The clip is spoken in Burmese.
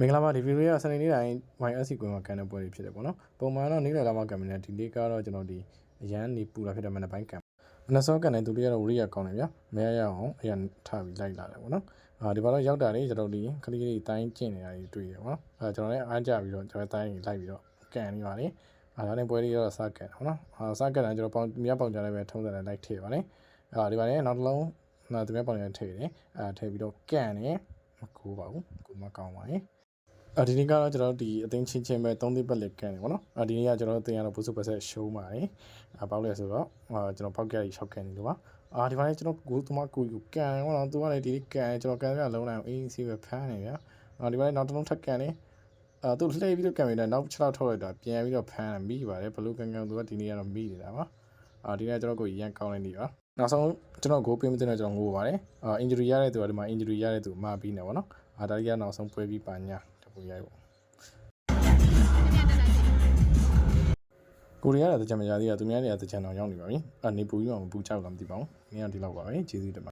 မင်္ဂလာပါဒီဗီဒီယိုကစနေနေ့တိုင်း YSC ကွင်းမှာကန်တဲ့ပွဲတွေဖြစ်တယ်ပေါ့နော်ပုံမှန်တော့နေ့လယ်လာမှကန်မယ်ဒီနေ့ကတော့ကျွန်တော်ဒီအရန်နေပူလာဖြစ်တဲ့မနက်ပိုင်းကန်မနက်စောကန်တဲ့သူတွေကတော့ဝရိယကောင်းတယ်ဗျာမဲရအောင်အရန်ထားပြီးလိုက်လာတယ်ပေါ့နော်ဒီဘာလို့ရောက်တာလေကျွန်တော်ဒီခလေးလေးတိုင်းကျင့်နေတာတွေတွေ့ရပေါ့နော်ကျွန်တော်လည်းအားကြပြီးတော့ကျွန်တော်တိုင်းလိုက်ပြီးတော့ကန်နေပါလေဒါနဲ့ပွဲလေးတော့စကန်ပေါ့နော်စကန်တာကျွန်တော်ပေါင်မြတ်ပေါင်ကြလည်းပဲထုံးစံနဲ့လိုက်ထည့်ပါလေဒီပါလေနောက်တစ်လုံးသူများပေါင်ကြထည့်တယ်ထည့်ပြီးတော့ကန်နေမကူပါဘူးကူမကောင်းပါဘူးဒီနေ့ကတော့ကျွန်တော်ဒီအသိချင်းချင်းပဲ3သိပတ်လက်ကန်တယ်ပေါ့နော်ဒီနေ့ကကျွန်တော်တင်ရတော့ဘုစုပတ်ဆက်ရှုံးပါတယ်ပေါက်လဲဆိုတော့ကျွန်တော်ပေါက်ကြရီ6ကန်နေလို့ပါဒီပိုင်းကျွန်တော်ကိုသူမကိုကန်ပေါ့နော်သူကလည်းဒီကန်ကျွန်တော်ကန်ပြလုံးလိုက်အေးစီးပဲဖမ်းနေဗျာဒီပိုင်းနောက်တစ်လုံးထပ်ကန်နေသူလှည့်ပြီးတော့ကန်ပြီးတော့နောက်6လောက်ထုတ်လိုက်တာပြန်ပြီးတော့ဖမ်းမိပါတယ်ဘလူးကန်ကန်သူကဒီနေ့ကတော့မိနေတာပါဒီနေ့ကျွန်တော်ကိုရန်ကောင်းနေနေပါနောက်ဆုံးကျွန်တော်ဂိုးပေးမတဲ့ကျွန်တော်ငိုပါတယ်injury ရတဲ့သူကဒီမှာ injury ရတဲ့သူမှာပြီးနေပါတော့ဒါကြီးကနောက်ဆုံးပွဲပြီးပါညာကိုရိုက်ပေါ့ကိုရီးယားကတကြံမရသေးတာသူများတွေကတကြံတော့ရောက်နေပါပြီနေပူပြီးမှမပူချောက်လာမသိပါဘူးနင်ကဒီလောက်ပါပဲကျေးဇူးတင်ပါ